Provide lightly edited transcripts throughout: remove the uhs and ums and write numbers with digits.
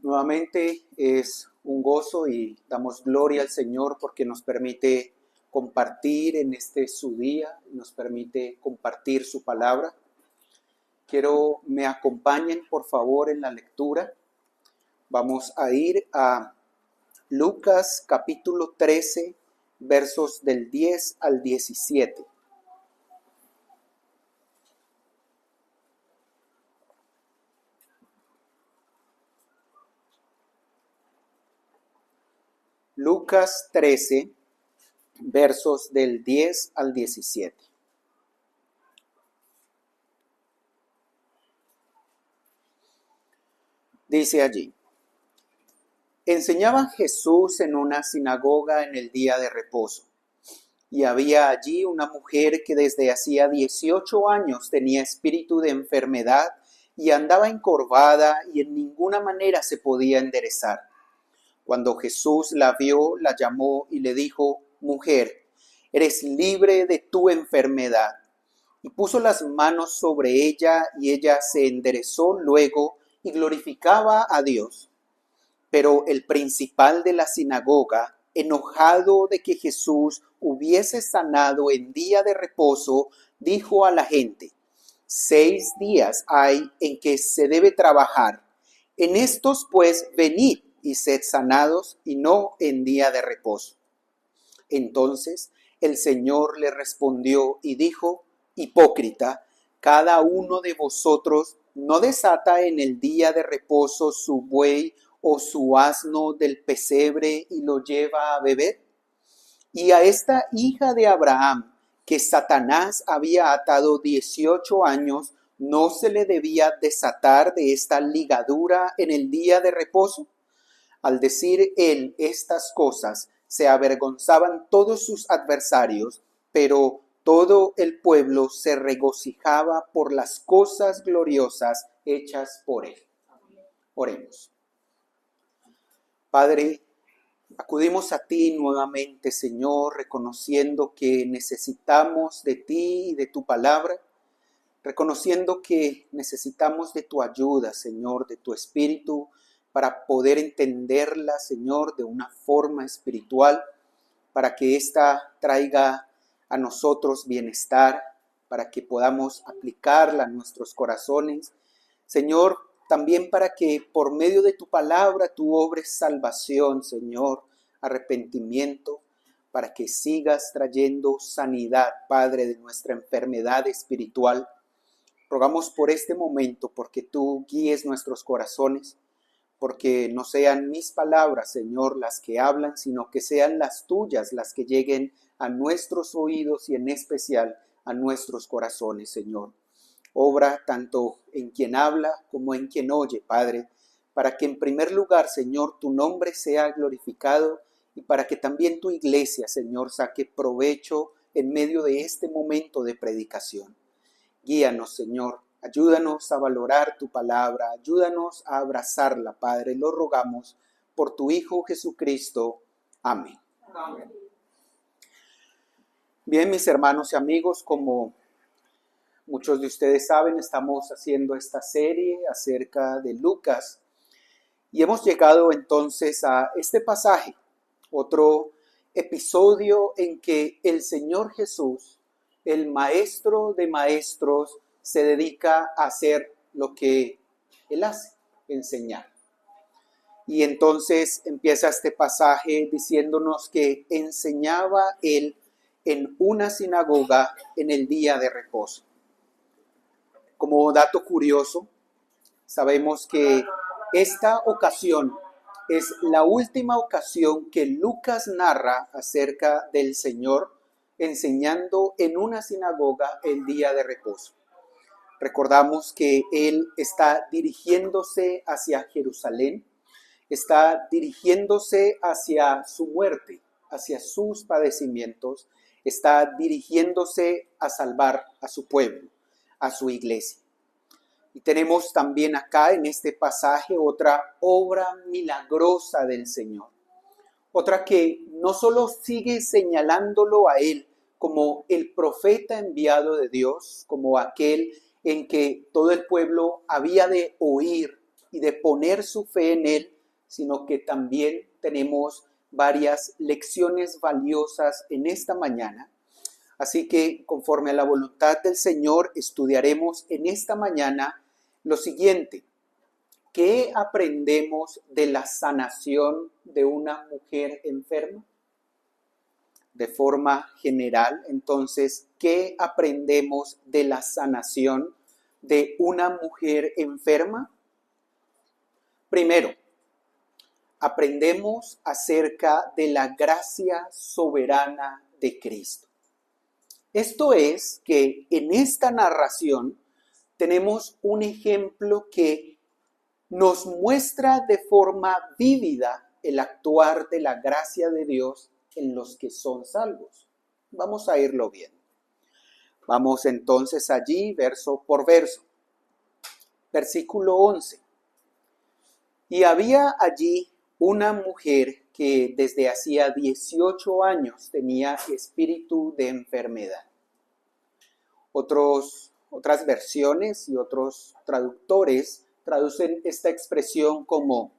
Nuevamente es un gozo y damos gloria al Señor porque nos permite compartir en este su día, nos permite compartir su palabra. Quiero me acompañen por favor en la lectura. Vamos a ir a Lucas capítulo 13, versos del 10 al 17. Lucas 13, versos del 10 al 17. Dice allí: Enseñaba Jesús en una sinagoga en el día de reposo, y había allí una mujer que desde hacía 18 años tenía espíritu de enfermedad y andaba encorvada y en ninguna manera se podía enderezar. Cuando Jesús la vio, la llamó y le dijo: Mujer, eres libre de tu enfermedad. Y puso las manos sobre ella y ella se enderezó luego y glorificaba a Dios. Pero el principal de la sinagoga, enojado de que Jesús hubiese sanado en día de reposo, dijo a la gente: 6 días hay en que se debe trabajar. En estos pues venid y sed sanados, y no en día de reposo. Entonces el Señor le respondió y dijo: Hipócrita, cada uno de vosotros no desata en el día de reposo su buey o su asno del pesebre y lo lleva a beber. Y a esta hija de Abraham, que Satanás había atado 18 años, ¿no se le debía desatar de esta ligadura en el día de reposo? Al decir él estas cosas, se avergonzaban todos sus adversarios, pero todo el pueblo se regocijaba por las cosas gloriosas hechas por él. Oremos. Padre, acudimos a ti nuevamente, Señor, reconociendo que necesitamos de ti y de tu palabra, reconociendo que necesitamos de tu ayuda, Señor, de tu espíritu, para poder entenderla, Señor, de una forma espiritual, para que ésta traiga a nosotros bienestar, para que podamos aplicarla a nuestros corazones. Señor, también para que por medio de tu palabra tú obres salvación, Señor, arrepentimiento, para que sigas trayendo sanidad, Padre, de nuestra enfermedad espiritual. Rogamos por este momento, porque tú guíes nuestros corazones, porque no sean mis palabras, Señor, las que hablan, sino que sean las tuyas las que lleguen a nuestros oídos y en especial a nuestros corazones, Señor. Obra tanto en quien habla como en quien oye, Padre, para que en primer lugar, Señor, tu nombre sea glorificado y para que también tu iglesia, Señor, saque provecho en medio de este momento de predicación. Guíanos, Señor. Ayúdanos a valorar tu palabra, ayúdanos a abrazarla, Padre, lo rogamos por tu Hijo Jesucristo. Amén. Amén. Bien, mis hermanos y amigos, como muchos de ustedes saben, estamos haciendo esta serie acerca de Lucas y hemos llegado entonces a este pasaje, otro episodio en que el Señor Jesús, el Maestro de Maestros, se dedica a hacer lo que Él hace, enseñar. Y entonces empieza este pasaje diciéndonos que enseñaba Él en una sinagoga en el día de reposo. Como dato curioso, sabemos que esta ocasión es la última ocasión que Lucas narra acerca del Señor enseñando en una sinagoga el día de reposo. Recordamos que Él está dirigiéndose hacia Jerusalén, está dirigiéndose hacia su muerte, hacia sus padecimientos, está dirigiéndose a salvar a su pueblo, a su iglesia. Y tenemos también acá en este pasaje otra obra milagrosa del Señor. Otra que no solo sigue señalándolo a Él como el profeta enviado de Dios, como aquel en que todo el pueblo había de oír y de poner su fe en Él, sino que también tenemos varias lecciones valiosas en esta mañana. Así que, conforme a la voluntad del Señor, estudiaremos en esta mañana lo siguiente. ¿Qué aprendemos de la sanación de una mujer enferma? De forma general, entonces, ¿qué aprendemos de la sanación de una mujer enferma? Primero, aprendemos acerca de la gracia soberana de Cristo. Esto es que en esta narración tenemos un ejemplo que nos muestra de forma vívida el actuar de la gracia de Dios en los que son salvos. Vamos a irlo bien. Vamos entonces allí, verso por verso. Versículo 11. Y había allí una mujer que desde hacía 18 años tenía espíritu de enfermedad. Otras versiones y otros traductores traducen esta expresión como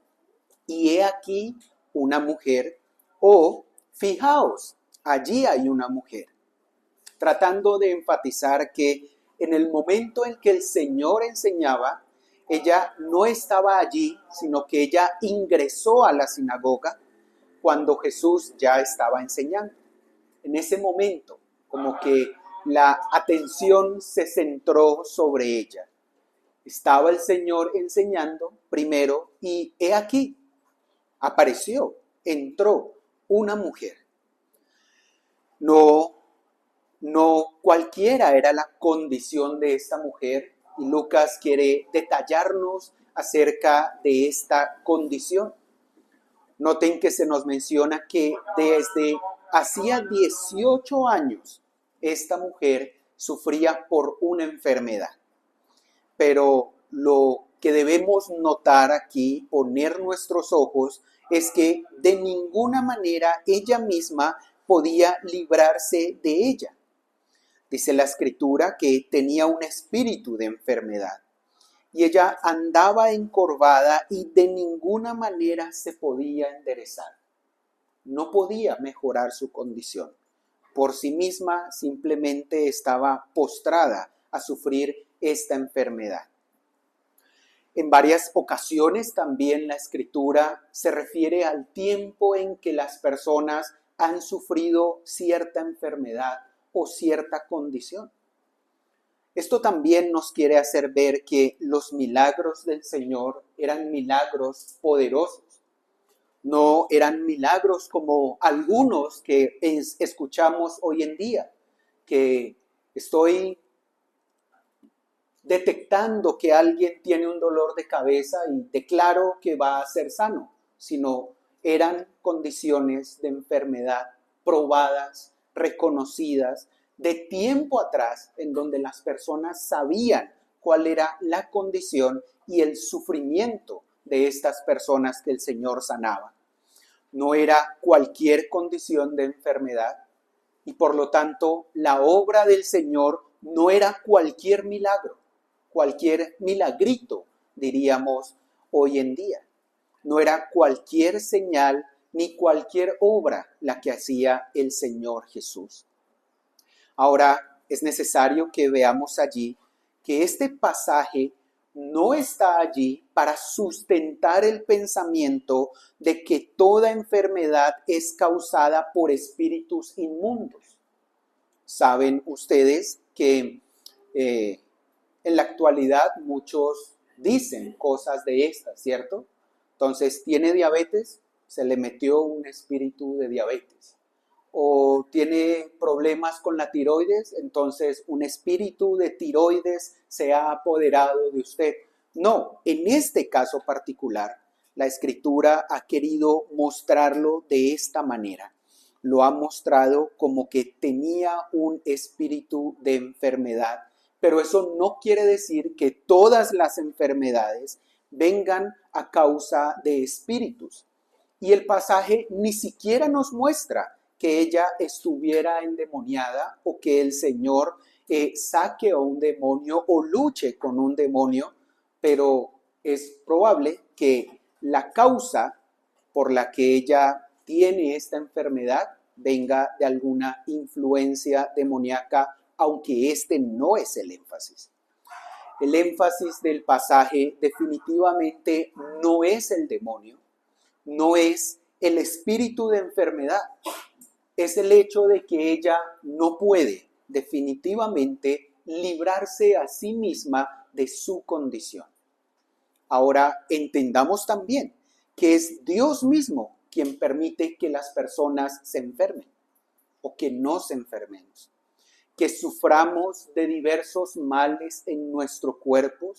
y he aquí una mujer o fijaos, allí hay una mujer, tratando de enfatizar que en el momento en que el Señor enseñaba, ella no estaba allí, sino que ella ingresó a la sinagoga cuando Jesús ya estaba enseñando. En ese momento, como que la atención se centró sobre ella. Estaba el Señor enseñando primero y he aquí, apareció, entró una mujer. No cualquiera era la condición de esta mujer y Lucas quiere detallarnos acerca de esta condición. Noten que se nos menciona que desde hacía 18 años esta mujer sufría por una enfermedad. Pero lo que debemos notar aquí, poner nuestros ojos, es que de ninguna manera ella misma podía librarse de ella. Dice la Escritura que tenía un espíritu de enfermedad y ella andaba encorvada y de ninguna manera se podía enderezar. No podía mejorar su condición. Por sí misma simplemente estaba postrada a sufrir esta enfermedad. En varias ocasiones también la Escritura se refiere al tiempo en que las personas han sufrido cierta enfermedad o cierta condición. Esto también nos quiere hacer ver que los milagros del Señor eran milagros poderosos. No eran milagros como algunos que escuchamos hoy en día, que estoy detectando que alguien tiene un dolor de cabeza y declaro que va a ser sano, sino eran condiciones de enfermedad probadas, reconocidas, de tiempo atrás, en donde las personas sabían cuál era la condición y el sufrimiento de estas personas que el Señor sanaba. No era cualquier condición de enfermedad y por lo tanto la obra del Señor no era cualquier milagro, cualquier milagrito, diríamos hoy en día. No era cualquier señal ni cualquier obra la que hacía el Señor Jesús. Ahora es necesario que veamos allí que este pasaje no está allí para sustentar el pensamiento de que toda enfermedad es causada por espíritus inmundos. Saben ustedes que en la actualidad muchos dicen cosas de estas, ¿cierto? Entonces, ¿tiene diabetes? Se le metió un espíritu de diabetes. O tiene problemas con la tiroides, entonces un espíritu de tiroides se ha apoderado de usted. No, en este caso particular, la Escritura ha querido mostrarlo de esta manera. Lo ha mostrado como que tenía un espíritu de enfermedad, pero eso no quiere decir que todas las enfermedades vengan a causa de espíritus. Y el pasaje ni siquiera nos muestra que ella estuviera endemoniada o que el Señor saque a un demonio o luche con un demonio, pero es probable que la causa por la que ella tiene esta enfermedad venga de alguna influencia demoníaca, aunque este no es el énfasis. El énfasis del pasaje definitivamente no es el demonio, no es el espíritu de enfermedad, es el hecho de que ella no puede definitivamente librarse a sí misma de su condición. Ahora entendamos también que es Dios mismo quien permite que las personas se enfermen o que nos enfermemos, que suframos de diversos males en nuestro cuerpo.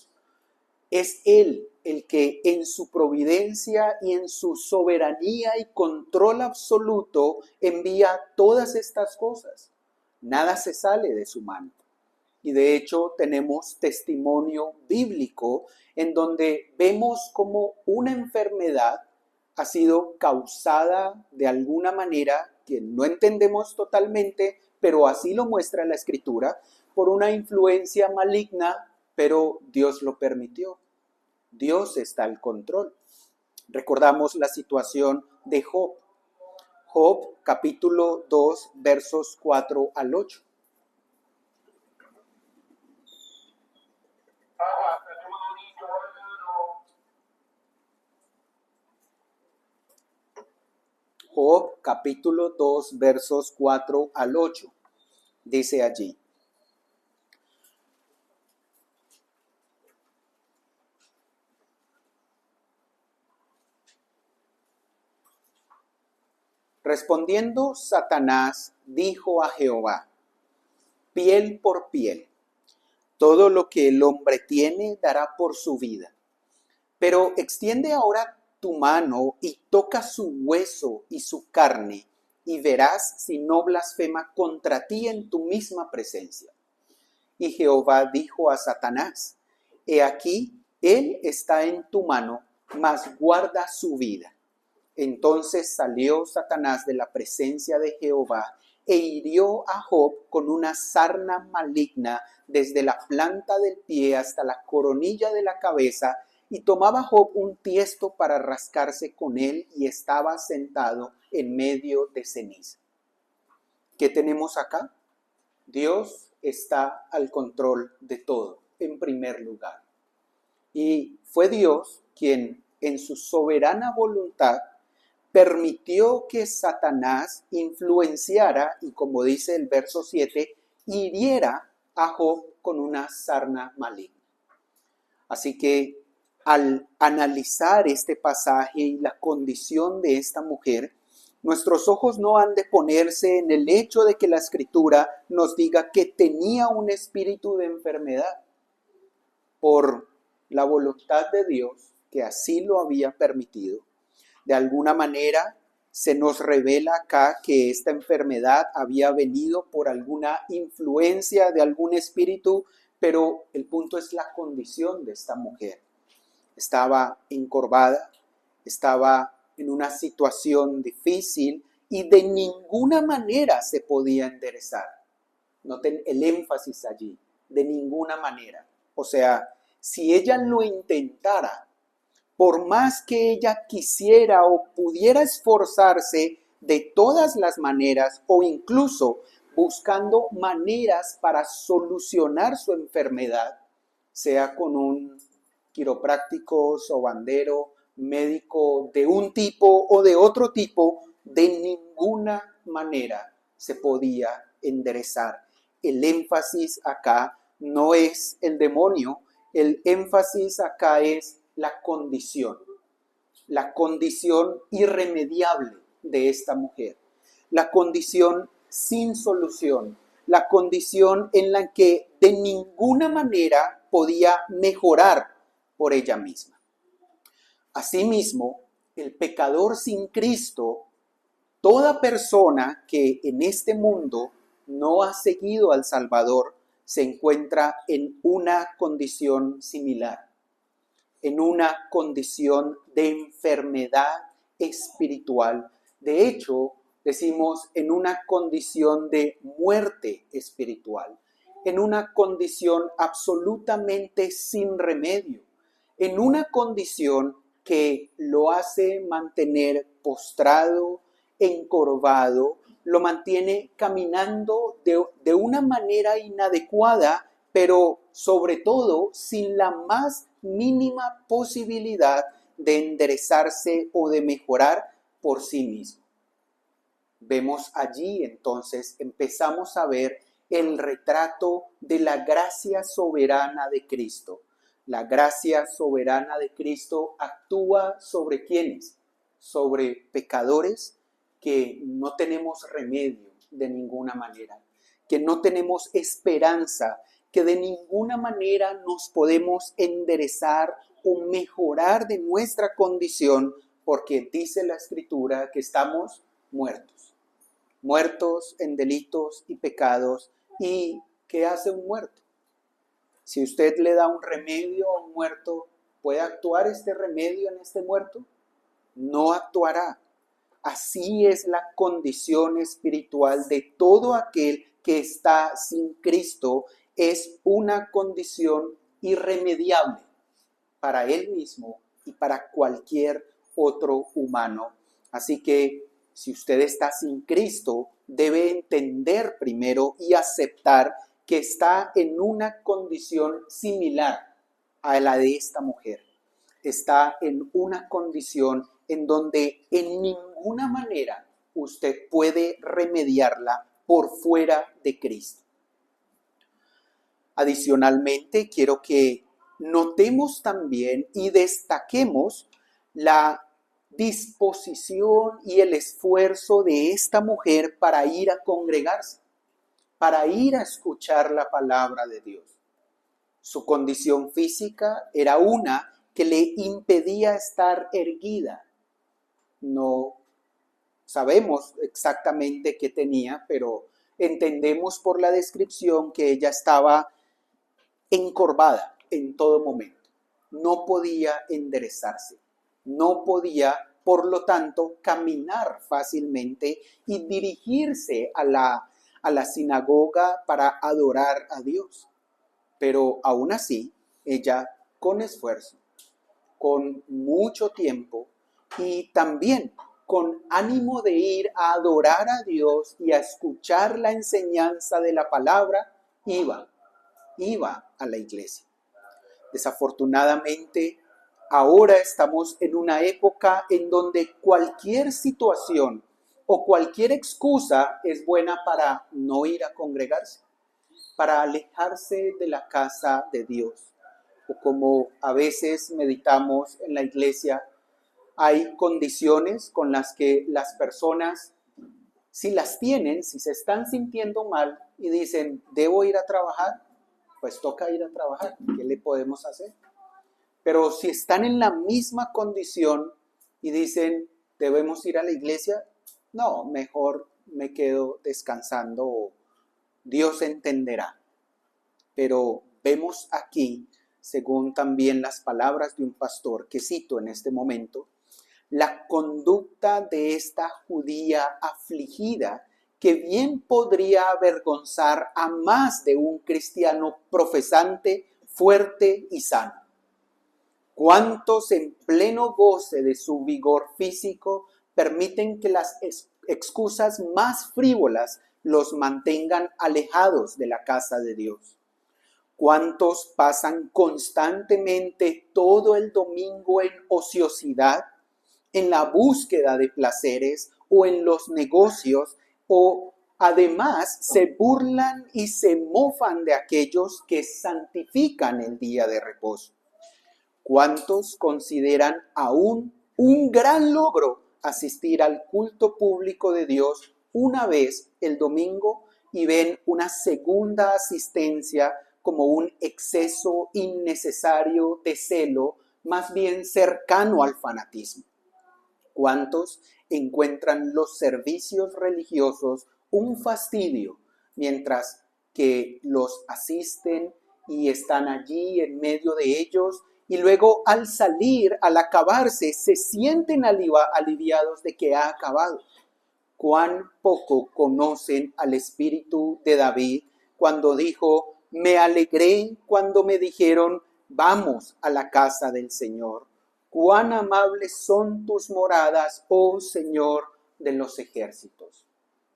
Es Él el que en su providencia y en su soberanía y control absoluto envía todas estas cosas. Nada se sale de su mano. Y de hecho tenemos testimonio bíblico en donde vemos como una enfermedad ha sido causada de alguna manera que no entendemos totalmente, pero así lo muestra la Escritura, por una influencia maligna, pero Dios lo permitió. Dios está al control. Recordamos la situación de Job. Job, capítulo 2, versos 4 al 8. Job, capítulo 2, versos 4 al 8. Dice allí: respondiendo Satanás dijo a Jehová: piel por piel, todo lo que el hombre tiene dará por su vida. Pero extiende ahora tu mano y toca su hueso y su carne, y verás si no blasfema contra ti en tu misma presencia. Y Jehová dijo a Satanás: he aquí, él está en tu mano, mas guarda su vida. Entonces salió Satanás de la presencia de Jehová e hirió a Job con una sarna maligna desde la planta del pie hasta la coronilla de la cabeza, y tomaba Job un tiesto para rascarse con él, y estaba sentado en medio de ceniza. ¿Qué tenemos acá? Dios está al control de todo, en primer lugar. Y fue Dios quien, en su soberana voluntad, permitió que Satanás influenciara y, como dice el verso 7, hiriera a Job con una sarna maligna. Así que al analizar este pasaje y la condición de esta mujer, nuestros ojos no han de ponerse en el hecho de que la Escritura nos diga que tenía un espíritu de enfermedad. Por la voluntad de Dios, que así lo había permitido, de alguna manera se nos revela acá que esta enfermedad había venido por alguna influencia de algún espíritu, pero el punto es la condición de esta mujer. Estaba encorvada, estaba en una situación difícil y de ninguna manera se podía enderezar. Noten el énfasis allí, de ninguna manera. O sea, si ella lo intentara, por más que ella quisiera o pudiera esforzarse de todas las maneras, o incluso buscando maneras para solucionar su enfermedad, sea con un quiropráctico, sobandero, médico de un tipo o de otro tipo, de ninguna manera se podía enderezar. El énfasis acá no es el demonio, el énfasis acá es la condición irremediable de esta mujer, la condición sin solución, la condición en la que de ninguna manera podía mejorar por ella misma. Asimismo, el pecador sin Cristo, toda persona que en este mundo no ha seguido al Salvador, se encuentra en una condición similar, en una condición de enfermedad espiritual. De hecho, decimos en una condición de muerte espiritual, en una condición absolutamente sin remedio, en una condición que lo hace mantener postrado, encorvado, lo mantiene caminando de una manera inadecuada, pero sobre todo sin la más mínima posibilidad de enderezarse o de mejorar por sí mismo. Vemos allí entonces, empezamos a ver el retrato de la gracia soberana de Cristo. La gracia soberana de Cristo actúa sobre ¿quiénes? Sobre pecadores que no tenemos remedio de ninguna manera, que no tenemos esperanza, que de ninguna manera nos podemos enderezar o mejorar de nuestra condición, porque dice la Escritura que estamos muertos en delitos y pecados. ¿Y qué hace un muerto? Si usted le da un remedio a un muerto, ¿puede actuar este remedio en este muerto? No actuará. Así es la condición espiritual de todo aquel que está sin Cristo. Es una condición irremediable para él mismo y para cualquier otro humano. Así que si usted está sin Cristo, debe entender primero y aceptar que está en una condición similar a la de esta mujer. Está en una condición en donde en ninguna manera usted puede remediarla por fuera de Cristo. Adicionalmente, quiero que notemos también y destaquemos la disposición y el esfuerzo de esta mujer para ir a congregarse, para ir a escuchar la palabra de Dios. Su condición física era una que le impedía estar erguida. No sabemos exactamente qué tenía, pero entendemos por la descripción que ella estaba encorvada en todo momento. No podía enderezarse, no podía, por lo tanto, caminar fácilmente y dirigirse a la sinagoga para adorar a Dios. Pero aún así, ella con esfuerzo, con mucho tiempo y también con ánimo de ir a adorar a Dios y a escuchar la enseñanza de la palabra, iba a la iglesia. Desafortunadamente, ahora estamos en una época en donde cualquier situación o cualquier excusa es buena para no ir a congregarse, para alejarse de la casa de Dios. O como a veces meditamos en la iglesia, hay condiciones con las que las personas, si las tienen, si se están sintiendo mal y dicen, ¿debo ir a trabajar? Pues toca ir a trabajar. ¿Qué le podemos hacer? Pero si están en la misma condición y dicen, ¿debemos ir a la iglesia? No, mejor me quedo descansando. Dios entenderá. Pero vemos aquí, según también las palabras de un pastor que cito en este momento, la conducta de esta judía afligida que bien podría avergonzar a más de un cristiano profesante, fuerte y sano. ¿Cuántos en pleno goce de su vigor físico permiten que las excusas más frívolas los mantengan alejados de la casa de Dios? ¿Cuántos pasan constantemente todo el domingo en ociosidad, en la búsqueda de placeres o en los negocios, o además se burlan y se mofan de aquellos que santifican el día de reposo? ¿Cuántos consideran aún un gran logro asistir al culto público de Dios una vez el domingo y ven una segunda asistencia como un exceso innecesario de celo, más bien cercano al fanatismo? ¿Cuántos encuentran los servicios religiosos un fastidio, mientras que los asisten y están allí en medio de ellos, y luego al salir, al acabarse, se sienten aliviados de que ha acabado? ¿Cuán poco conocen al espíritu de David cuando dijo, me alegré cuando me dijeron, vamos a la casa del Señor? Cuán amables son tus moradas, oh Señor de los ejércitos.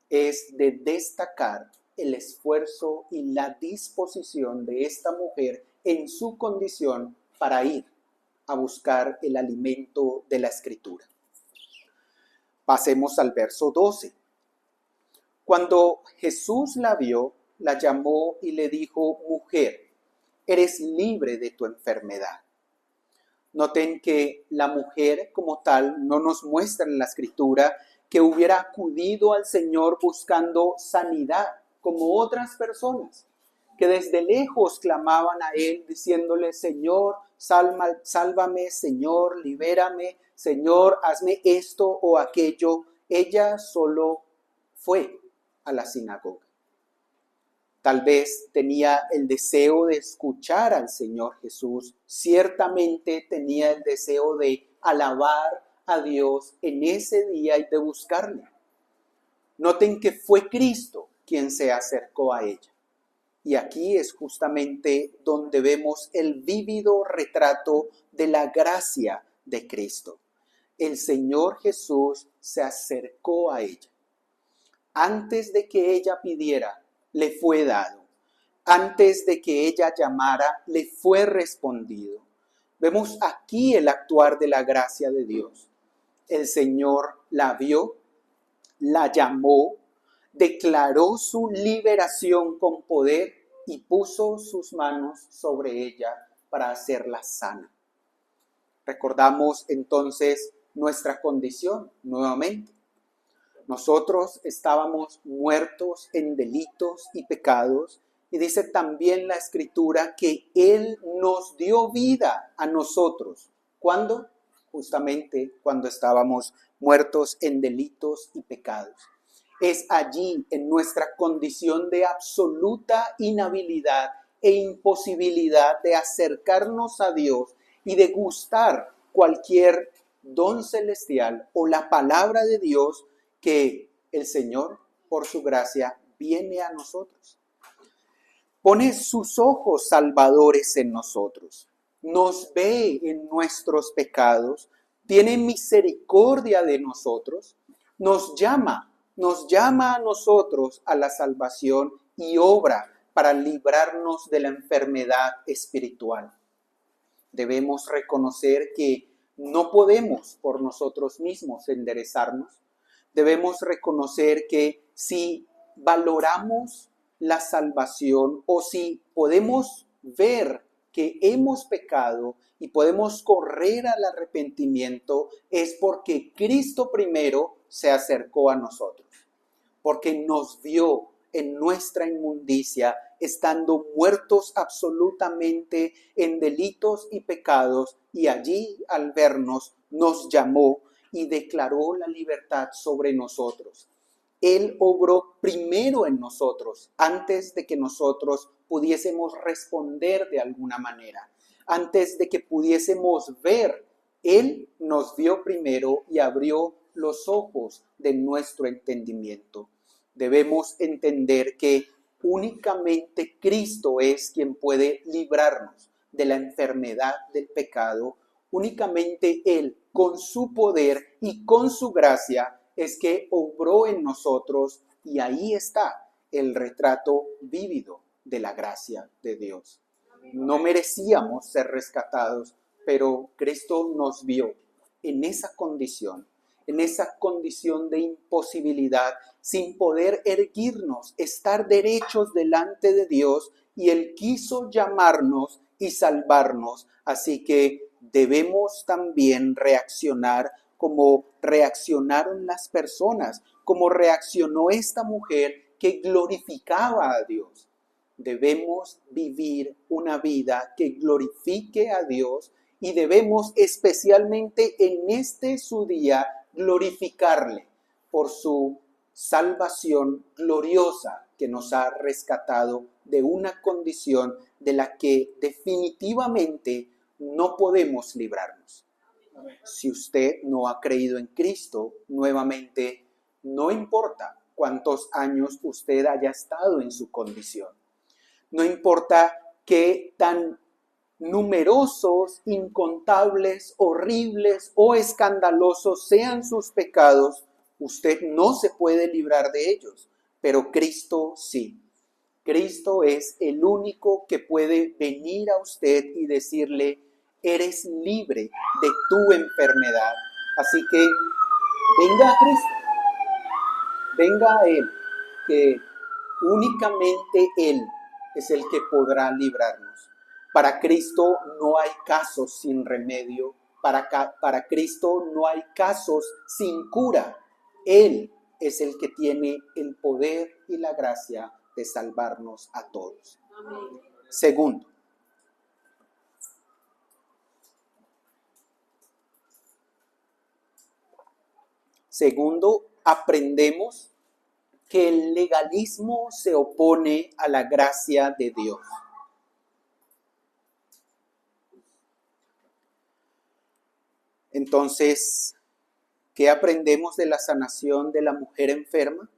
Es de destacar el esfuerzo y la disposición de esta mujer en su condición para ir a buscar el alimento de la Escritura. Pasemos al verso 12. Cuando Jesús la vio, la llamó y le dijo: mujer, eres libre de tu enfermedad. Noten que la mujer como tal no nos muestra en la Escritura que hubiera acudido al Señor buscando sanidad como otras personas, que desde lejos clamaban a Él diciéndole: Señor, sálvame, Señor, libérame, Señor, hazme esto o aquello. Ella solo fue a la sinagoga. Tal vez tenía el deseo de escuchar al Señor Jesús. Ciertamente tenía el deseo de alabar a Dios en ese día y de buscarle. Noten que fue Cristo quien se acercó a ella. Y aquí es justamente donde vemos el vívido retrato de la gracia de Cristo. El Señor Jesús se acercó a ella. Antes de que ella pidiera, le fue dado. Antes de que ella llamara, le fue respondido. Vemos aquí el actuar de la gracia de Dios. El Señor la vio, la llamó, declaró su liberación con poder y puso sus manos sobre ella para hacerla sana. Recordamos entonces nuestra condición nuevamente. Nosotros estábamos muertos en delitos y pecados, y dice también la Escritura que Él nos dio vida a nosotros. ¿Cuándo? Justamente cuando estábamos muertos en delitos y pecados. Es allí, en nuestra condición de absoluta inhabilidad e imposibilidad de acercarnos a Dios y de gustar cualquier don celestial o la palabra de Dios, que el Señor, por su gracia, viene a nosotros. Pone sus ojos salvadores en nosotros, nos ve en nuestros pecados, tiene misericordia de nosotros, nos llama a nosotros a la salvación y obra para librarnos de la enfermedad espiritual. Debemos reconocer que no podemos por nosotros mismos enderezarnos. Debemos reconocer que si valoramos la salvación o si podemos ver que hemos pecado y podemos correr al arrepentimiento, es porque Cristo primero se acercó a nosotros, porque nos vio en nuestra inmundicia, estando muertos absolutamente en delitos y pecados, y allí al vernos nos llamó y declaró la libertad sobre nosotros. Él obró primero en nosotros, antes de que nosotros pudiésemos responder de alguna manera, antes de que pudiésemos ver. Él nos vio primero y abrió los ojos de nuestro entendimiento. Debemos entender que únicamente Cristo es quien puede librarnos de la enfermedad del pecado. Únicamente Él, con su poder y con su gracia, es que obró en nosotros, y ahí está el retrato vívido de la gracia de Dios. No merecíamos ser rescatados, pero Cristo nos vio en esa condición de imposibilidad, sin poder erguirnos, estar derechos delante de Dios, y Él quiso llamarnos y salvarnos. Así que debemos también reaccionar como reaccionaron las personas, como reaccionó esta mujer que glorificaba a Dios. Debemos vivir una vida que glorifique a Dios, y debemos especialmente en este su día glorificarle por su salvación gloriosa, que nos ha rescatado de una condición de la que definitivamente no podemos librarnos. Si usted no ha creído en Cristo, nuevamente, no importa cuántos años usted haya estado en su condición. No importa qué tan numerosos, incontables, horribles o escandalosos sean sus pecados, usted no se puede librar de ellos, pero Cristo sí. Cristo es el único que puede venir a usted y decirle, eres libre de tu enfermedad. Así que venga a Cristo, venga a Él, que únicamente Él es el que podrá librarnos. Para Cristo no hay casos sin remedio, para Cristo no hay casos sin cura. Él es el que tiene el poder y la gracia de salvarnos a todos. Amén. Segundo, aprendemos que el legalismo se opone a la gracia de Dios. Entonces, ¿qué aprendemos de la sanación de la mujer enferma?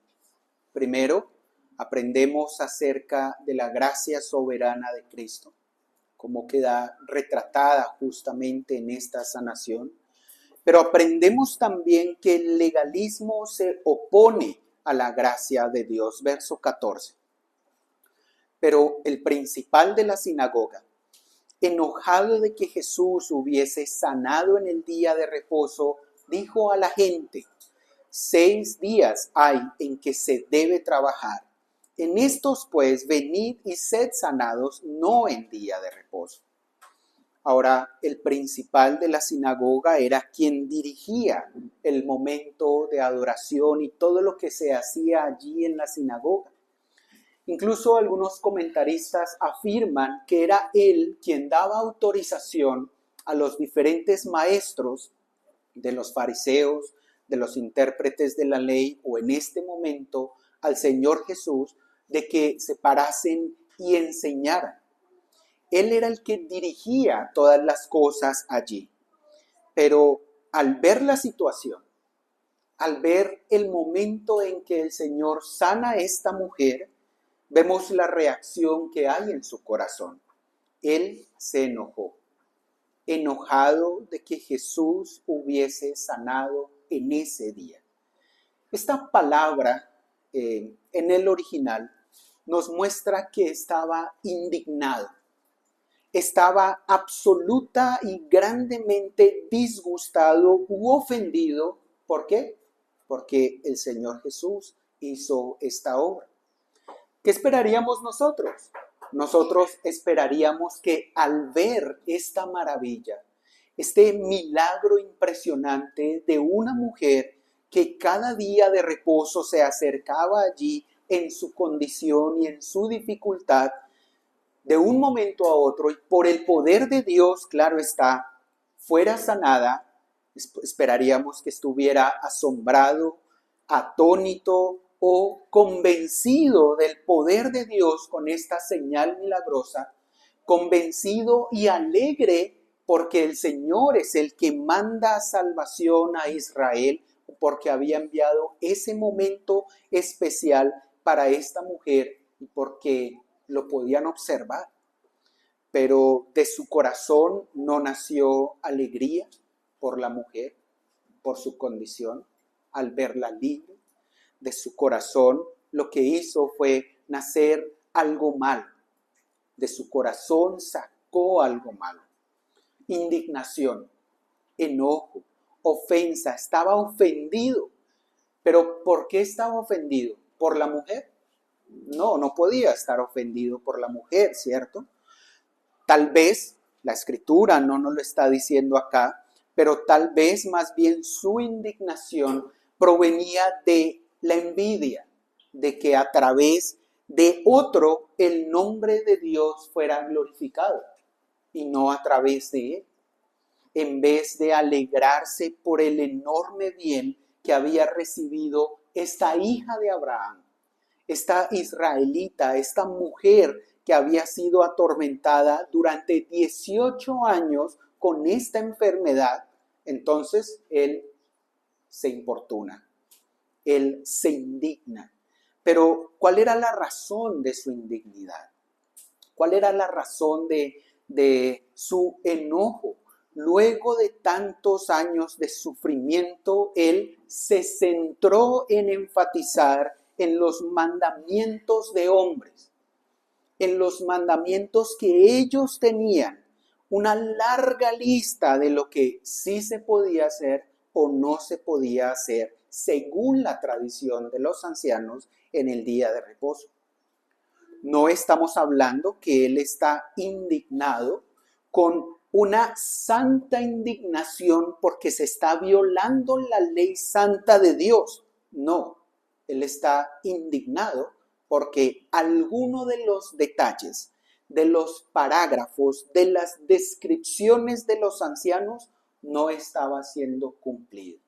Primero, aprendemos acerca de la gracia soberana de Cristo, cómo queda retratada justamente en esta sanación. Pero aprendemos también que el legalismo se opone a la gracia de Dios. Verso 14. Pero el principal de la sinagoga, enojado de que Jesús hubiese sanado en el día de reposo, dijo a la gente, 6 días hay en que se debe trabajar. En estos pues venid y sed sanados, no en día de reposo. Ahora, el principal de la sinagoga era quien dirigía el momento de adoración y todo lo que se hacía allí en la sinagoga. Incluso algunos comentaristas afirman que era él quien daba autorización a los diferentes maestros de los fariseos, de los intérpretes de la ley, o en este momento al Señor Jesús, de que se parasen y enseñaran. Él era el que dirigía todas las cosas allí. Pero al ver la situación, al ver el momento en que el Señor sana a esta mujer, vemos la reacción que hay en su corazón. Él se enojó, enojado de que Jesús hubiese sanado en ese día. Esta palabra en el original nos muestra que estaba indignado. Estaba absoluta y grandemente disgustado u ofendido. ¿Por qué? Porque el Señor Jesús hizo esta obra. ¿Qué esperaríamos nosotros? Nosotros esperaríamos que al ver esta maravilla, este milagro impresionante de una mujer que cada día de reposo se acercaba allí en su condición y en su dificultad, de un momento a otro, y por el poder de Dios, claro está, fuera sanada, esperaríamos que estuviera asombrado, atónito o convencido del poder de Dios con esta señal milagrosa, convencido y alegre porque el Señor es el que manda salvación a Israel, porque había enviado ese momento especial para esta mujer y porque lo podían observar. Pero de su corazón no nació alegría por la mujer, por su condición, al verla libre. De su corazón lo que hizo fue nacer algo malo. De su corazón sacó algo malo. Indignación, enojo, ofensa. Estaba ofendido. ¿Pero por qué estaba ofendido? ¿Por la mujer? No podía estar ofendido por la mujer, ¿cierto? Tal vez, la Escritura no nos lo está diciendo acá, pero tal vez más bien su indignación provenía de la envidia, de que a través de otro el nombre de Dios fuera glorificado y no a través de él. En vez de alegrarse por el enorme bien que había recibido esta hija de Abraham, esta israelita, esta mujer que había sido atormentada durante 18 años con esta enfermedad, entonces él se importuna, él se indigna. Pero ¿cuál era la razón de su indignidad? ¿Cuál era la razón de de su enojo. Luego de tantos años de sufrimiento, Él se centró en enfatizar en los mandamientos de hombres, en los mandamientos que ellos tenían, una larga lista de lo que sí se podía hacer o no se podía hacer según la tradición de los ancianos en el día de reposo. No estamos hablando que Él está indignado con una santa indignación porque se está violando la ley santa de Dios. No, Él está indignado porque alguno de los detalles, de los parágrafos, de las descripciones de los ancianos no estaba siendo cumplido.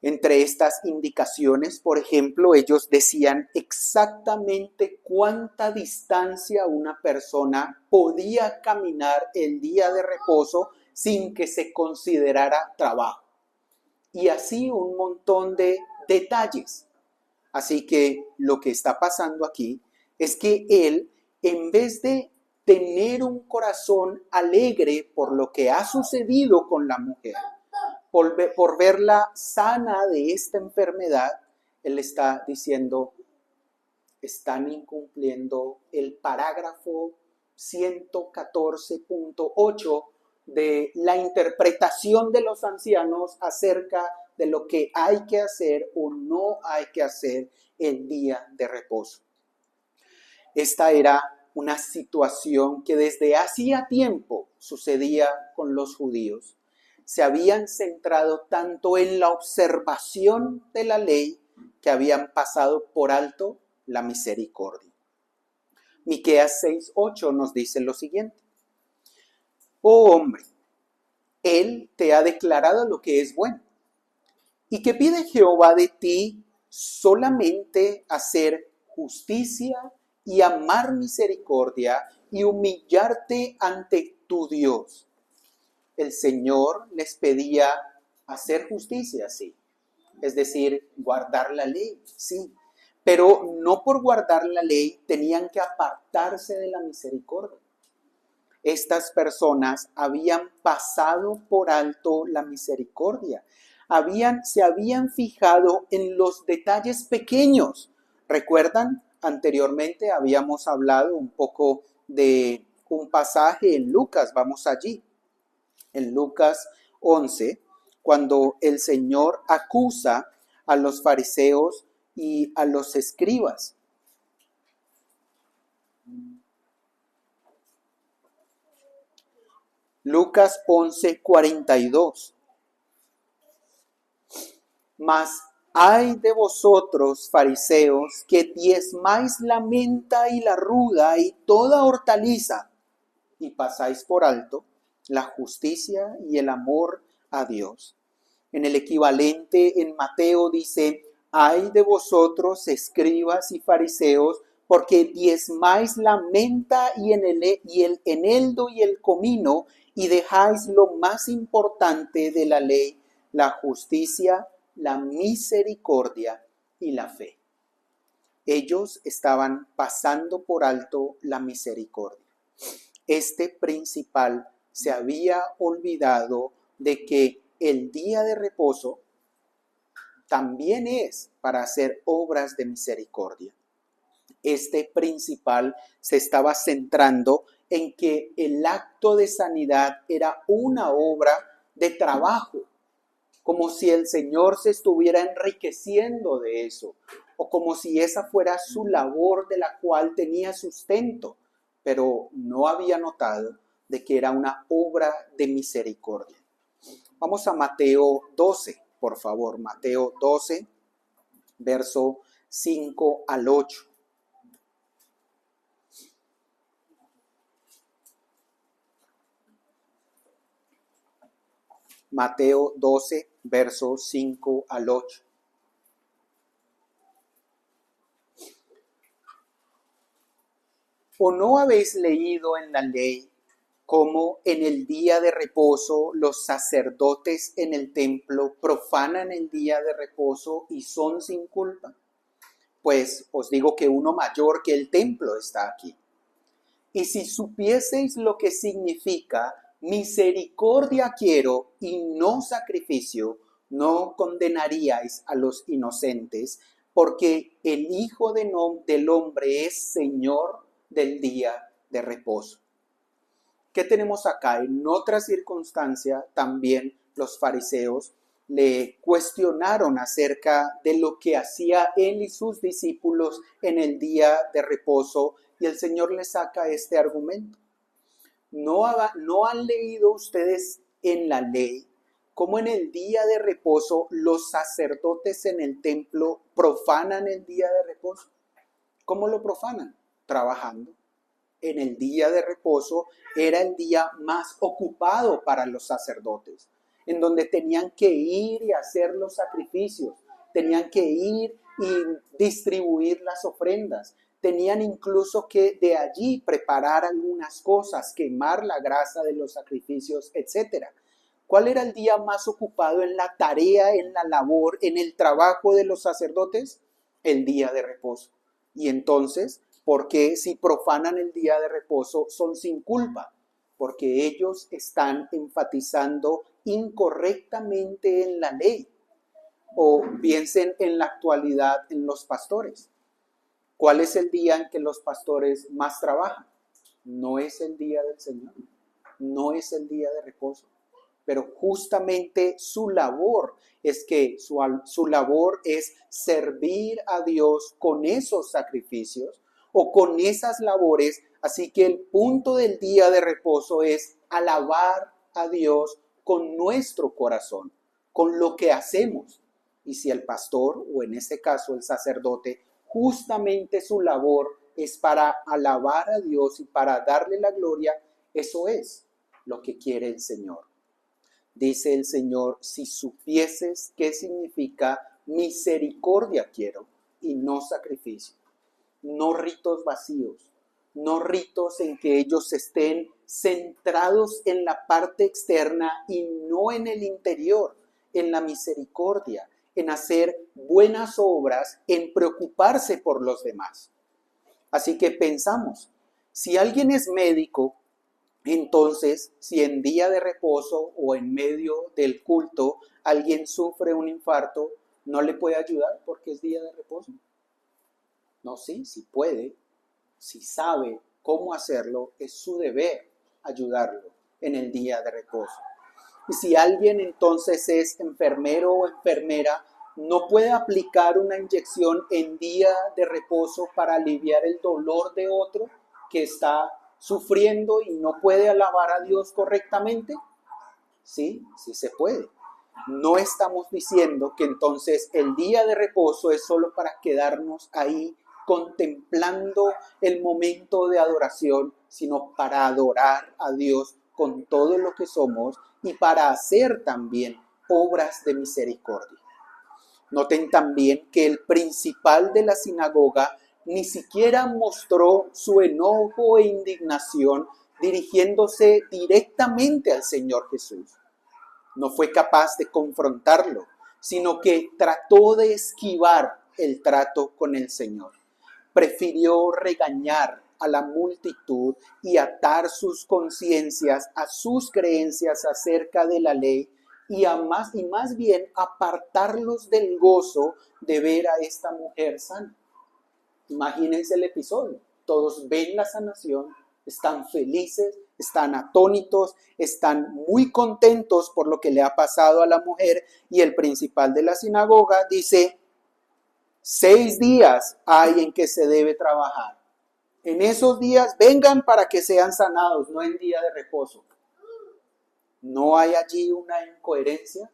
Entre estas indicaciones, por ejemplo, ellos decían exactamente cuánta distancia una persona podía caminar el día de reposo sin que se considerara trabajo. Y así un montón de detalles. Así que lo que está pasando aquí es que él, en vez de tener un corazón alegre por lo que ha sucedido con la mujer, por verla sana de esta enfermedad, él está diciendo, están incumpliendo el parágrafo 114.8 de la interpretación de los ancianos acerca de lo que hay que hacer o no hay que hacer el día de reposo. Esta era una situación que desde hacía tiempo sucedía con los judíos. Se habían centrado tanto en la observación de la ley que habían pasado por alto la misericordia. Miqueas 6:8 nos dice lo siguiente: Oh hombre, Él te ha declarado lo que es bueno. ¿Y qué pide Jehová de ti? Solamente hacer justicia y amar misericordia y humillarte ante tu Dios. El Señor les pedía hacer justicia, sí. Es decir, guardar la ley, sí. Pero no por guardar la ley tenían que apartarse de la misericordia. Estas personas habían pasado por alto la misericordia. Se habían fijado en los detalles pequeños. ¿Recuerdan? Anteriormente habíamos hablado un poco de un pasaje en Lucas. Vamos allí. En Lucas 11, cuando el Señor acusa a los fariseos y a los escribas. Lucas 11:42. Mas ay de vosotros, fariseos, que diezmáis la menta y la ruda y toda hortaliza, y pasáis por alto la justicia y el amor a Dios. En el equivalente en Mateo dice: ay de vosotros, escribas y fariseos, porque diezmáis la menta y el eneldo y el comino, y dejáis lo más importante de la ley, la justicia, la misericordia y la fe. Ellos estaban pasando por alto la misericordia. Este principal se había olvidado de que el día de reposo también es para hacer obras de misericordia. Este principal se estaba centrando en que el acto de sanidad era una obra de trabajo, como si el Señor se estuviera enriqueciendo de eso, o como si esa fuera su labor de la cual tenía sustento, pero no había notado de que era una obra de misericordia. Vamos a Mateo 12, por favor. Mateo 12, verso 5 al 8. Mateo 12, verso 5 al 8. ¿O no habéis leído en la ley cómo en el día de reposo los sacerdotes en el templo profanan el día de reposo y son sin culpa? Pues os digo que uno mayor que el templo está aquí. Y si supieseis lo que significa misericordia quiero y no sacrificio, no condenaríais a los inocentes, porque el Hijo del Hombre es Señor del día de reposo. ¿Qué tenemos acá? En otra circunstancia también los fariseos le cuestionaron acerca de lo que hacía él y sus discípulos en el día de reposo, y el Señor les saca este argumento. ¿No han leído ustedes en la ley cómo en el día de reposo los sacerdotes en el templo profanan el día de reposo? ¿Cómo lo profanan? Trabajando. En el día de reposo era el día más ocupado para los sacerdotes, en donde tenían que ir y hacer los sacrificios, tenían que ir y distribuir las ofrendas, tenían incluso que de allí preparar algunas cosas, quemar la grasa de los sacrificios, etc. ¿Cuál era el día más ocupado en la tarea, en la labor, en el trabajo de los sacerdotes? El día de reposo. Y entonces, ¿por qué si profanan el día de reposo son sin culpa? Porque ellos están enfatizando incorrectamente en la ley. O piensen en la actualidad en los pastores. ¿Cuál es el día en que los pastores más trabajan? No es el día del Señor, no es el día de reposo. Pero justamente su labor es su labor es servir a Dios con esos sacrificios o con esas labores. Así que el punto del día de reposo es alabar a Dios con nuestro corazón, con lo que hacemos. Y si el pastor, o en este caso el sacerdote, justamente su labor es para alabar a Dios y para darle la gloria, eso es lo que quiere el Señor. Dice el Señor, si supieses qué significa misericordia quiero y no sacrificio, no ritos vacíos, no ritos en que ellos estén centrados en la parte externa y no en el interior, en la misericordia, en hacer buenas obras, en preocuparse por los demás. Así que pensamos, si alguien es médico, entonces, si en día de reposo o en medio del culto alguien sufre un infarto, ¿no le puede ayudar porque es día de reposo? No, sí puede, si sabe cómo hacerlo, es su deber ayudarlo en el día de reposo. Y si alguien entonces es enfermero o enfermera, no puede aplicar una inyección en día de reposo para aliviar el dolor de otro que está sufriendo y no puede alabar a Dios correctamente. Sí se puede. No estamos diciendo que entonces el día de reposo es solo para quedarnos ahí contemplando el momento de adoración, sino para adorar a Dios con todo lo que somos y para hacer también obras de misericordia. Noten también que el principal de la sinagoga ni siquiera mostró su enojo e indignación dirigiéndose directamente al Señor Jesús. No fue capaz de confrontarlo, sino que trató de esquivar el trato con el Señor. Prefirió regañar a la multitud y atar sus conciencias a sus creencias acerca de la ley y más bien apartarlos del gozo de ver a esta mujer sana. Imagínense el episodio. Todos ven la sanación, están felices, están atónitos, están muy contentos por lo que le ha pasado a la mujer, y el principal de la sinagoga dice: 6 días hay en que se debe trabajar. En esos días vengan para que sean sanados, no en día de reposo. ¿No hay allí una incoherencia?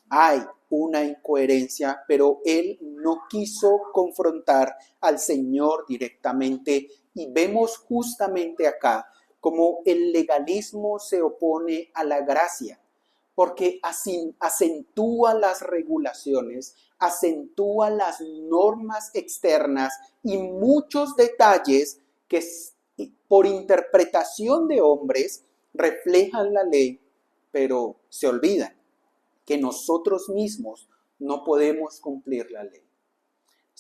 Hay una incoherencia, pero él no quiso confrontar al Señor directamente, y vemos justamente acá cómo el legalismo se opone a la gracia, porque así acentúa las regulaciones, acentúa las normas externas y muchos detalles que por interpretación de hombres reflejan la ley, pero se olvidan que nosotros mismos no podemos cumplir la ley.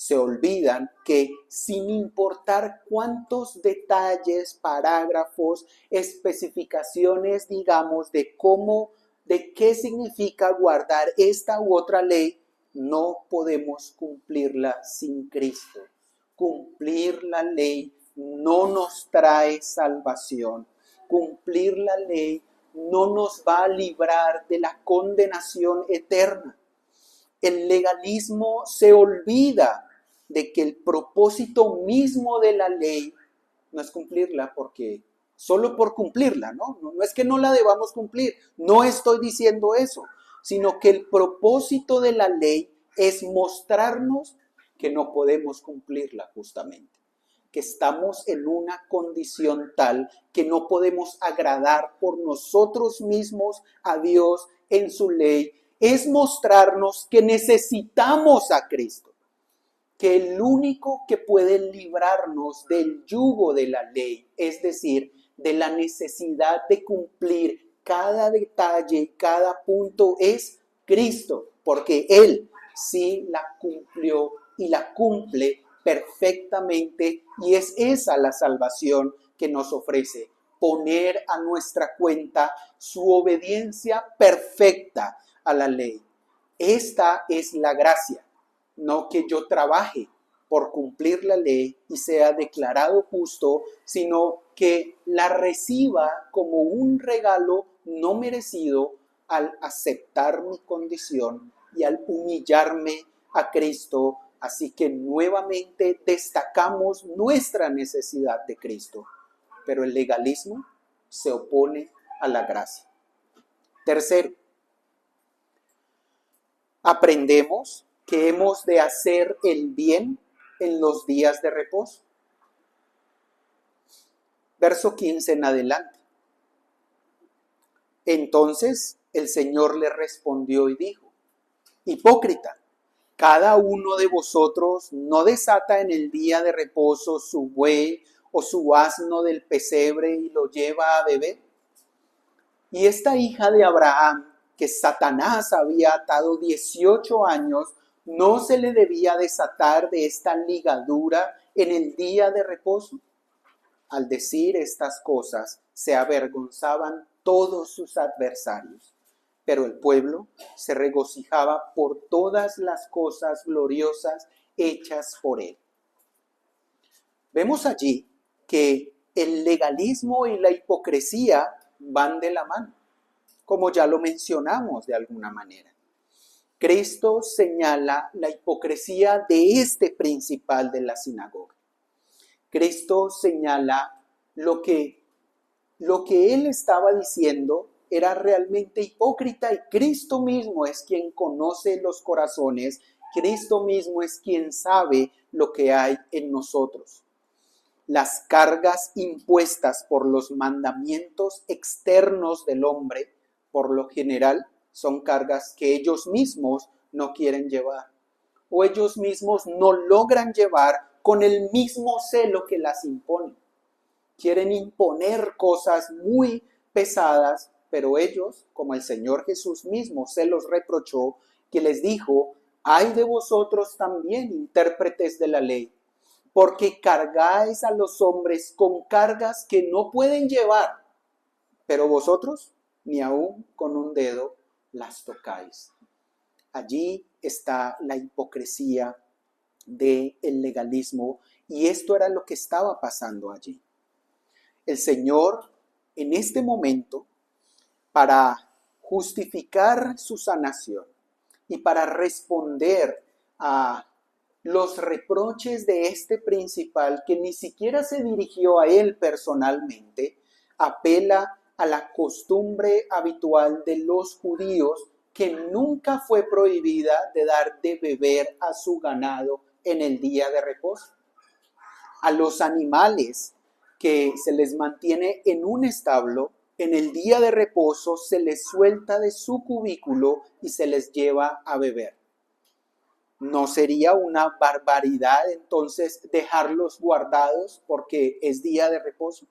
Se olvidan que sin importar cuántos detalles, parágrafos, especificaciones, digamos, de qué significa guardar esta u otra ley, no podemos cumplirla sin Cristo. Cumplir la ley no nos trae salvación. Cumplir la ley no nos va a librar de la condenación eterna. El legalismo se olvida de que el propósito mismo de la ley no es cumplirla solo por cumplirla, ¿no? No es que no la debamos cumplir, no estoy diciendo eso, sino que el propósito de la ley es mostrarnos que no podemos cumplirla justamente, que estamos en una condición tal que no podemos agradar por nosotros mismos a Dios en su ley. Es mostrarnos que necesitamos a Cristo, que el único que puede librarnos del yugo de la ley, es decir, de la necesidad de cumplir cada detalle, cada punto, es Cristo, porque Él sí la cumplió y la cumple perfectamente, y es esa la salvación que nos ofrece, poner a nuestra cuenta su obediencia perfecta a la ley. Esta es la gracia. No que yo trabaje por cumplir la ley y sea declarado justo, sino que la reciba como un regalo no merecido al aceptar mi condición y al humillarme a Cristo. Así que nuevamente destacamos nuestra necesidad de Cristo. Pero el legalismo se opone a la gracia. Tercero, aprendemos que hemos de hacer el bien en los días de reposo. Verso 15 en adelante. Entonces el Señor le respondió y dijo: hipócrita, cada uno de vosotros no desata en el día de reposo su buey o su asno del pesebre y lo lleva a beber. Y esta hija de Abraham, que Satanás había atado 18 años, ¿no se le debía desatar de esta ligadura en el día de reposo? Al decir estas cosas, se avergonzaban todos sus adversarios, pero el pueblo se regocijaba por todas las cosas gloriosas hechas por él. Vemos allí que el legalismo y la hipocresía van de la mano, como ya lo mencionamos de alguna manera. Cristo señala la hipocresía de este principal de la sinagoga. Cristo señala lo que él estaba diciendo era realmente hipócrita, y Cristo mismo es quien conoce los corazones, Cristo mismo es quien sabe lo que hay en nosotros. Las cargas impuestas por los mandamientos externos del hombre, por lo general, son cargas que ellos mismos no quieren llevar, o ellos mismos no logran llevar con el mismo celo que las imponen. Quieren imponer cosas muy pesadas, pero ellos, como el Señor Jesús mismo se los reprochó, que les dijo: ay de vosotros también, intérpretes de la ley, porque cargáis a los hombres con cargas que no pueden llevar, pero vosotros ni aun con un dedo las tocáis. Allí está la hipocresía del legalismo, y esto era lo que estaba pasando allí. El Señor, en este momento, para justificar su sanación y para responder a los reproches de este principal, que ni siquiera se dirigió a él personalmente, apela a la costumbre habitual de los judíos, que nunca fue prohibida de dar de beber a su ganado en el día de reposo. A los animales que se les mantiene en un establo, en el día de reposo se les suelta de su cubículo y se les lleva a beber. ¿No sería una barbaridad entonces dejarlos guardados porque es día de reposo?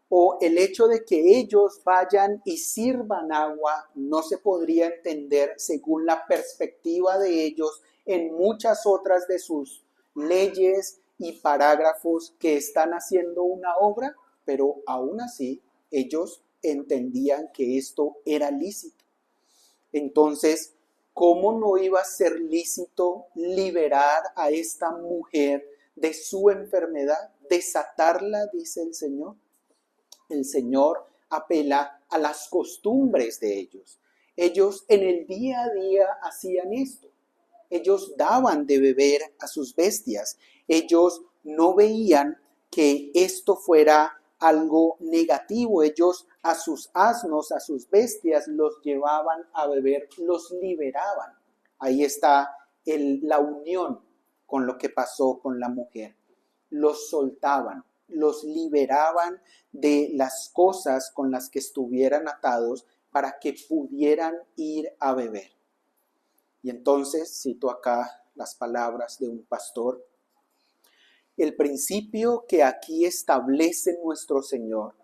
o el hecho de que ellos vayan y sirvan agua no se podría entender según la perspectiva de ellos en muchas otras de sus leyes y parágrafos que están haciendo una obra, pero aún así ellos entendían que esto era lícito. Entonces, ¿cómo no iba a ser lícito liberar a esta mujer de su enfermedad, desatarla, dice el Señor? El Señor apela a las costumbres de ellos. Ellos en el día a día hacían esto. Ellos daban de beber a sus bestias. Ellos no veían que esto fuera algo negativo. Ellos a sus asnos, a sus bestias, los llevaban a beber, los liberaban. Ahí está la unión con lo que pasó con la mujer. Los soltaban, los liberaban de las cosas con las que estuvieran atados para que pudieran ir a beber. Y entonces cito acá las palabras de un pastor. El principio que aquí establece nuestro Señor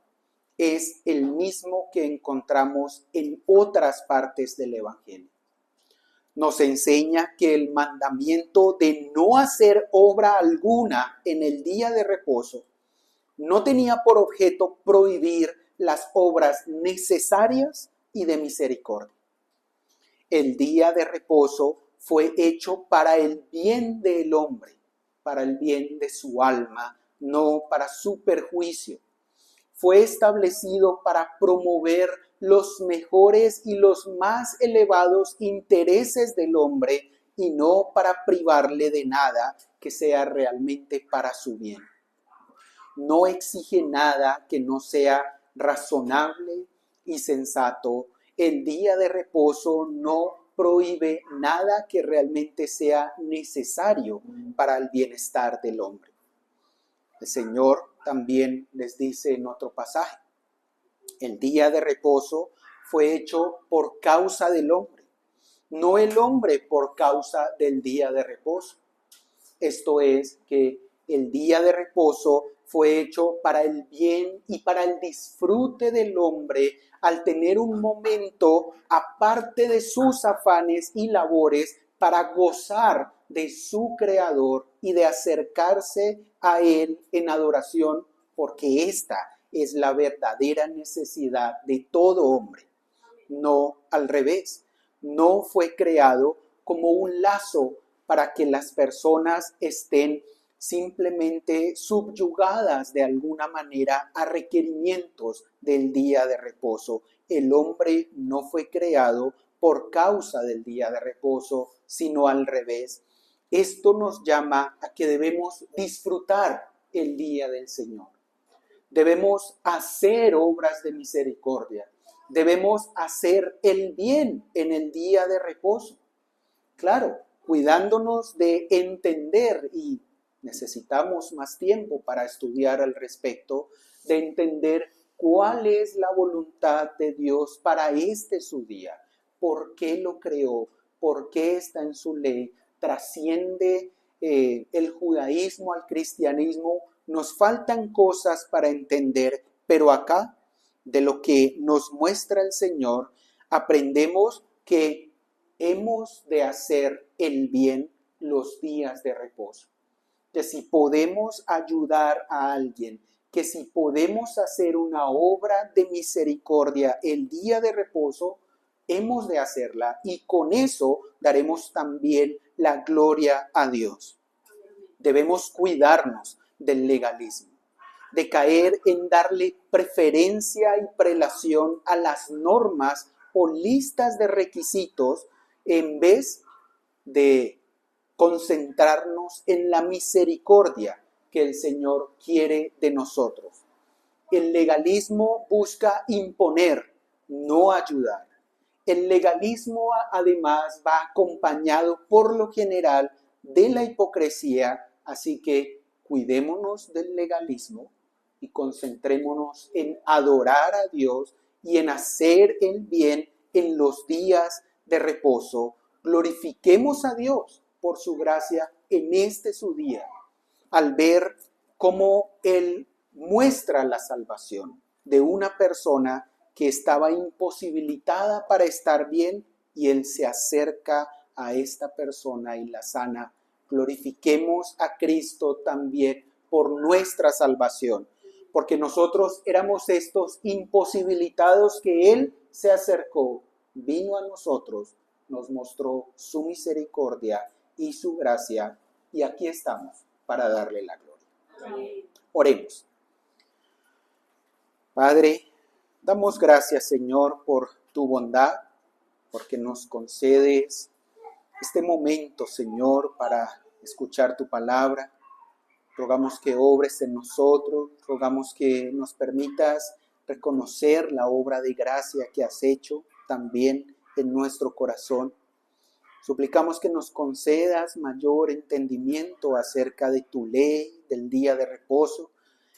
es el mismo que encontramos en otras partes del Evangelio. Nos enseña que el mandamiento de no hacer obra alguna en el día de reposo no tenía por objeto prohibir las obras necesarias y de misericordia. El día de reposo fue hecho para el bien del hombre, para el bien de su alma, no para su perjuicio. Fue establecido para promover los mejores y los más elevados intereses del hombre y no para privarle de nada que sea realmente para su bien. No exige nada que no sea razonable y sensato. El día de reposo no prohíbe nada que realmente sea necesario para el bienestar del hombre. El Señor también les dice en otro pasaje, el día de reposo fue hecho por causa del hombre, no el hombre por causa del día de reposo. Esto es que el día de reposo fue hecho para el bien y para el disfrute del hombre al tener un momento aparte de sus afanes y labores para gozar de su Creador y de acercarse a Él en adoración, porque esta es la verdadera necesidad de todo hombre. No al revés, no fue creado como un lazo para que las personas estén simplemente subyugadas de alguna manera a requerimientos del día de reposo. El hombre no fue creado por causa del día de reposo, sino al revés. Esto nos llama a que debemos disfrutar el día del Señor. Debemos hacer obras de misericordia. Debemos hacer el bien en el día de reposo. Claro, cuidándonos de entender, y necesitamos más tiempo para estudiar al respecto, de entender cuál es la voluntad de Dios para su día. ¿Por qué lo creó? ¿Por qué está en su ley? Trasciende el judaísmo al cristianismo. Nos faltan cosas para entender, pero acá, de lo que nos muestra el Señor, aprendemos que hemos de hacer el bien los días de reposo. Que si podemos ayudar a alguien, que si podemos hacer una obra de misericordia el día de reposo, hemos de hacerla y con eso daremos también la gloria a Dios. Debemos cuidarnos del legalismo, de caer en darle preferencia y prelación a las normas o listas de requisitos en vez de concentrarnos en la misericordia que el Señor quiere de nosotros. El legalismo busca imponer, no ayudar. El legalismo además va acompañado por lo general de la hipocresía, así que cuidémonos del legalismo y concentrémonos en adorar a Dios y en hacer el bien en los días de reposo. Glorifiquemos a Dios por su gracia en su día, al ver cómo Él muestra la salvación, de una persona que estaba imposibilitada para estar bien y Él se acerca a esta persona y la sana. Glorifiquemos a Cristo también por nuestra salvación, porque nosotros éramos estos imposibilitados que Él se acercó, vino a nosotros, nos mostró su misericordia y su gracia, y aquí estamos para darle la gloria. Amén. Oremos. Padre, damos gracias, Señor, por tu bondad, porque nos concedes este momento, Señor, para escuchar tu palabra. Rogamos que obres en nosotros, rogamos que nos permitas reconocer la obra de gracia que has hecho también en nuestro corazón. Suplicamos que nos concedas mayor entendimiento acerca de tu ley, del día de reposo,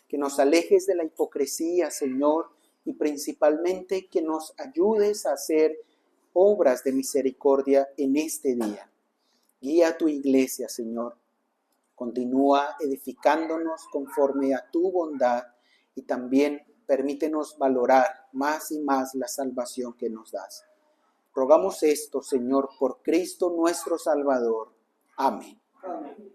que nos alejes de la hipocresía, Señor, y principalmente que nos ayudes a hacer obras de misericordia en este día. Guía a tu iglesia, Señor. Continúa edificándonos conforme a tu bondad y también permítenos valorar más y más la salvación que nos das. Rogamos esto, Señor, por Cristo nuestro Salvador. Amén. Amén.